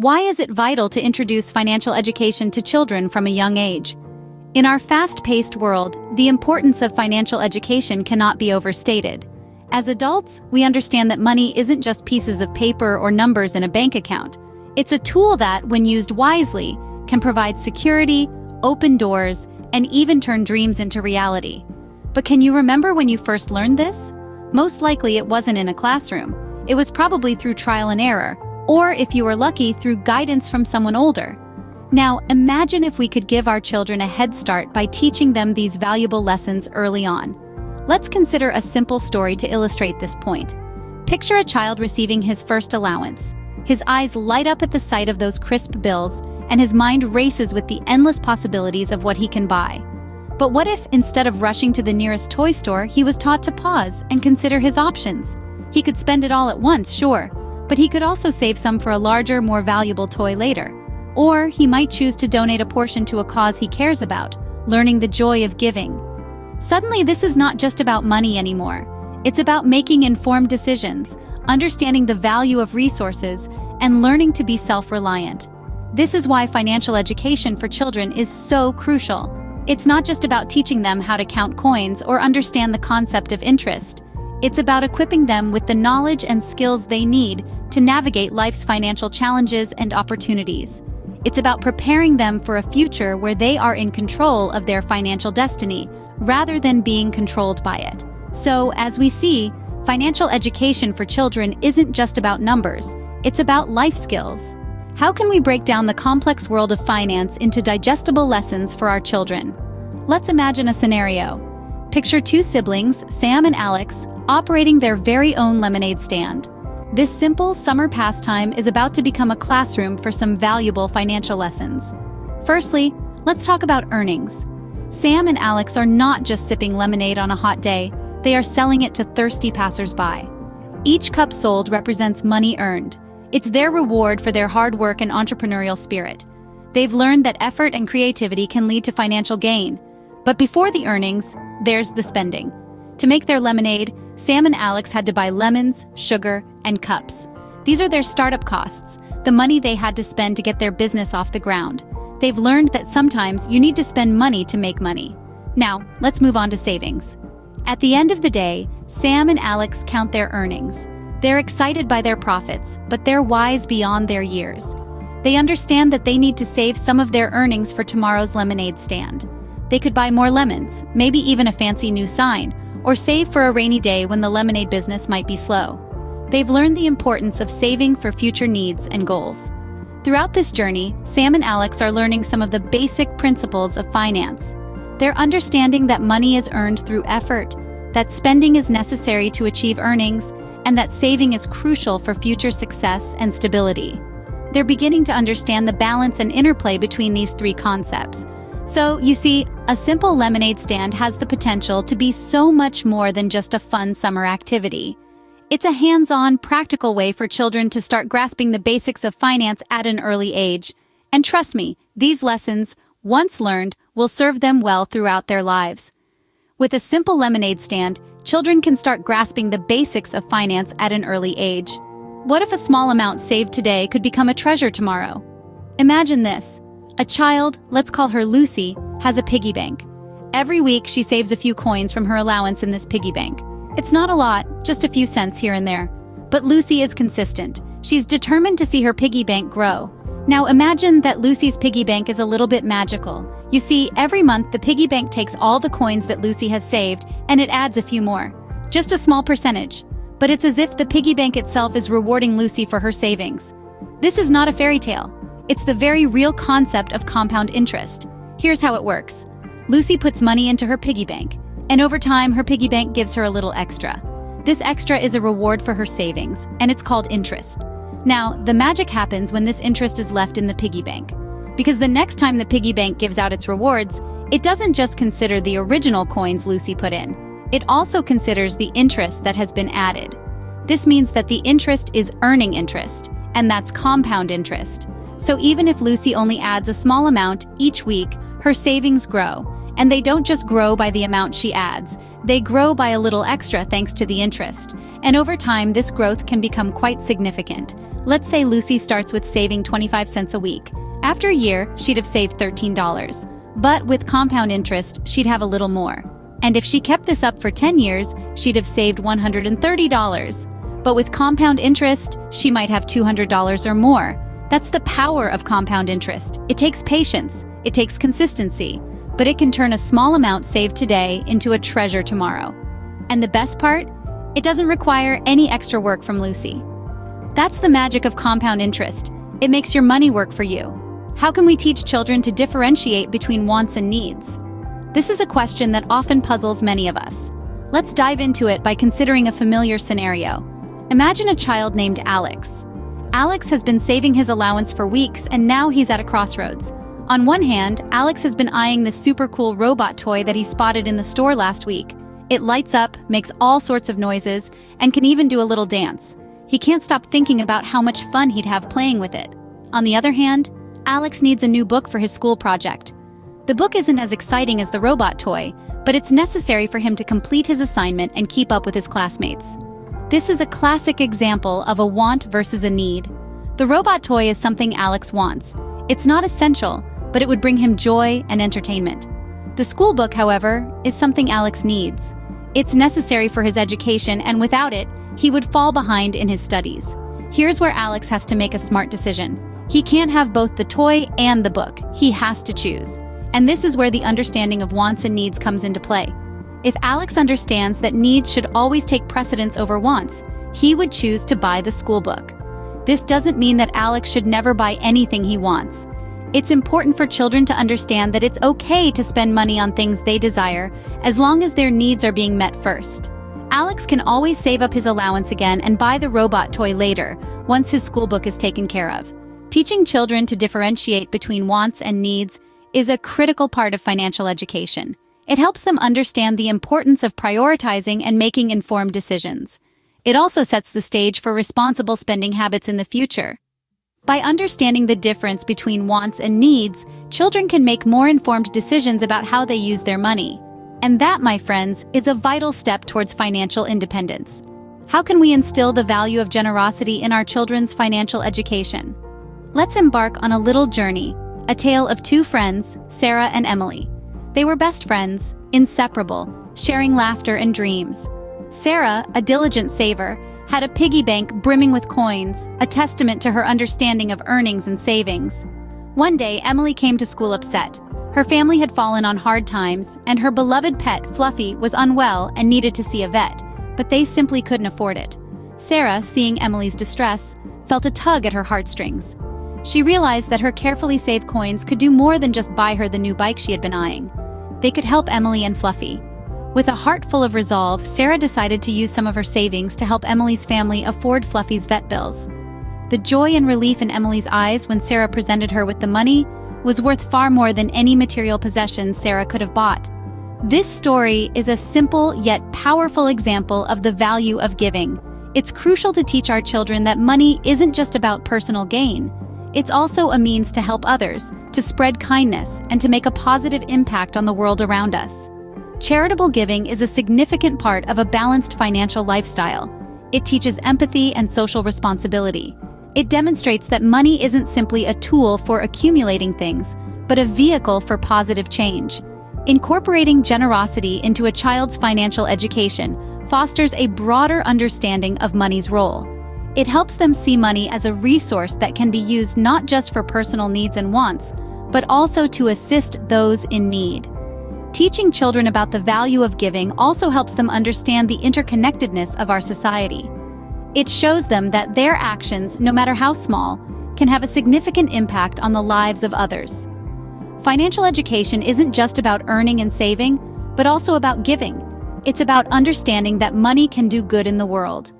Why is it vital to introduce financial education to children from a young age? In our fast-paced world, the importance of financial education cannot be overstated. As adults, we understand that money isn't just pieces of paper or numbers in a bank account. It's a tool that, when used wisely, can provide security, open doors, and even turn dreams into reality. But can you remember when you first learned this? Most likely it wasn't in a classroom. It was probably through trial and error, or if you were lucky, through guidance from someone older. Now, imagine if we could give our children a head start by teaching them these valuable lessons early on. Let's consider a simple story to illustrate this point. Picture a child receiving his first allowance. His eyes light up at the sight of those crisp bills, and his mind races with the endless possibilities of what he can buy. But what if, instead of rushing to the nearest toy store, he was taught to pause and consider his options? He could spend it all at once, sure, but he could also save some for a larger, more valuable toy later. Or he might choose to donate a portion to a cause he cares about, learning the joy of giving. Suddenly, this is not just about money anymore. It's about making informed decisions, understanding the value of resources, and learning to be self-reliant. This is why financial education for children is so crucial. It's not just about teaching them how to count coins or understand the concept of interest. It's about equipping them with the knowledge and skills they need to navigate life's financial challenges and opportunities. It's about preparing them for a future where they are in control of their financial destiny, rather than being controlled by it. So, as we see, financial education for children isn't just about numbers, it's about life skills. How can we break down the complex world of finance into digestible lessons for our children? Let's imagine a scenario. Picture two siblings, Sam and Alex, operating their very own lemonade stand. This simple summer pastime is about to become a classroom for some valuable financial lessons. Firstly, let's talk about earnings. Sam and Alex are not just sipping lemonade on a hot day, they are selling it to thirsty passers-by. Each cup sold represents money earned. It's their reward for their hard work and entrepreneurial spirit. They've learned that effort and creativity can lead to financial gain. But before the earnings, there's the spending. To make their lemonade, Sam and Alex had to buy lemons, sugar, and cups. These are their startup costs, the money they had to spend to get their business off the ground. They've learned that sometimes you need to spend money to make money. Now, let's move on to savings. At the end of the day, Sam and Alex count their earnings. They're excited by their profits, but they're wise beyond their years. They understand that they need to save some of their earnings for tomorrow's lemonade stand. They could buy more lemons, maybe even a fancy new sign, or save for a rainy day when the lemonade business might be slow. They've learned the importance of saving for future needs and goals. Throughout this journey, Sam and Alex are learning some of the basic principles of finance. They're understanding that money is earned through effort, that spending is necessary to achieve earnings, and that saving is crucial for future success and stability. They're beginning to understand the balance and interplay between these three concepts. So, you see, a simple lemonade stand has the potential to be so much more than just a fun summer activity. It's a hands-on, practical way for children to start grasping the basics of finance at an early age. And trust me, these lessons, once learned, will serve them well throughout their lives. With a simple lemonade stand, children can start grasping the basics of finance at an early age. What if a small amount saved today could become a treasure tomorrow? Imagine this. A child, let's call her Lucy, has a piggy bank. Every week she saves a few coins from her allowance in this piggy bank. It's not a lot, just a few cents here and there. But Lucy is consistent. She's determined to see her piggy bank grow. Now imagine that Lucy's piggy bank is a little bit magical. You see, every month the piggy bank takes all the coins that Lucy has saved and it adds a few more. Just a small percentage. But it's as if the piggy bank itself is rewarding Lucy for her savings. This is not a fairy tale. It's the very real concept of compound interest. Here's how it works. Lucy puts money into her piggy bank, and over time her piggy bank gives her a little extra. This extra is a reward for her savings, and it's called interest. Now, the magic happens when this interest is left in the piggy bank. Because the next time the piggy bank gives out its rewards, it doesn't just consider the original coins Lucy put in. It also considers the interest that has been added. This means that the interest is earning interest, and that's compound interest. So even if Lucy only adds a small amount each week, her savings grow, And they don't just grow by the amount she adds, they grow by a little extra thanks to the interest. And over time, this growth can become quite significant. Let's say Lucy starts with saving 25 cents a week. After a year, she'd have saved $13. But with compound interest, she'd have a little more. And if she kept this up for 10 years, she'd have saved $130. But with compound interest, she might have $200 or more. That's the power of compound interest. It takes patience, it takes consistency, but it can turn a small amount saved today into a treasure tomorrow. And the best part? It doesn't require any extra work from Lucy. That's the magic of compound interest. It makes your money work for you. How can we teach children to differentiate between wants and needs? This is a question that often puzzles many of us. Let's dive into it by considering a familiar scenario. Imagine a child named Alex. Alex has been saving his allowance for weeks, and now he's at a crossroads. On one hand, Alex has been eyeing the super cool robot toy that he spotted in the store last week. It lights up, makes all sorts of noises, and can even do a little dance. He can't stop thinking about how much fun he'd have playing with it. On the other hand, Alex needs a new book for his school project. The book isn't as exciting as the robot toy, but it's necessary for him to complete his assignment and keep up with his classmates. This is a classic example of a want versus a need. The robot toy is something Alex wants. It's not essential, but it would bring him joy and entertainment. The school book, however, is something Alex needs. It's necessary for his education, and without it, he would fall behind in his studies. Here's where Alex has to make a smart decision. He can't have both the toy and the book. He has to choose. And this is where the understanding of wants and needs comes into play. If Alex understands that needs should always take precedence over wants, he would choose to buy the school book. This doesn't mean that Alex should never buy anything he wants. It's important for children to understand that it's okay to spend money on things they desire, as long as their needs are being met first. Alex can always save up his allowance again and buy the robot toy later, once his school book is taken care of. Teaching children to differentiate between wants and needs is a critical part of financial education. It helps them understand the importance of prioritizing and making informed decisions. It also sets the stage for responsible spending habits in the future. By understanding the difference between wants and needs, children can make more informed decisions about how they use their money. And that, my friends, is a vital step towards financial independence. How can we instill the value of generosity in our children's financial education? Let's embark on a little journey, a tale of two friends, Sarah and Emily. They were best friends, inseparable, sharing laughter and dreams. Sarah, a diligent saver, had a piggy bank brimming with coins, a testament to her understanding of earnings and savings. One day, Emily came to school upset. Her family had fallen on hard times, and her beloved pet, Fluffy, was unwell and needed to see a vet, but they simply couldn't afford it. Sarah, seeing Emily's distress, felt a tug at her heartstrings. She realized that her carefully saved coins could do more than just buy her the new bike she had been eyeing. They could help Emily and Fluffy. With a heart full of resolve, Sarah decided to use some of her savings to help Emily's family afford Fluffy's vet bills. The joy and relief in Emily's eyes when Sarah presented her with the money was worth far more than any material possessions Sarah could have bought. This story is a simple yet powerful example of the value of giving. It's crucial to teach our children that money isn't just about personal gain. It's also a means to help others, to spread kindness, and to make a positive impact on the world around us. Charitable giving is a significant part of a balanced financial lifestyle. It teaches empathy and social responsibility. It demonstrates that money isn't simply a tool for accumulating things, but a vehicle for positive change. Incorporating generosity into a child's financial education fosters a broader understanding of money's role. It helps them see money as a resource that can be used not just for personal needs and wants, but also to assist those in need. Teaching children about the value of giving also helps them understand the interconnectedness of our society. It shows them that their actions, no matter how small, can have a significant impact on the lives of others. Financial education isn't just about earning and saving, but also about giving. It's about understanding that money can do good in the world.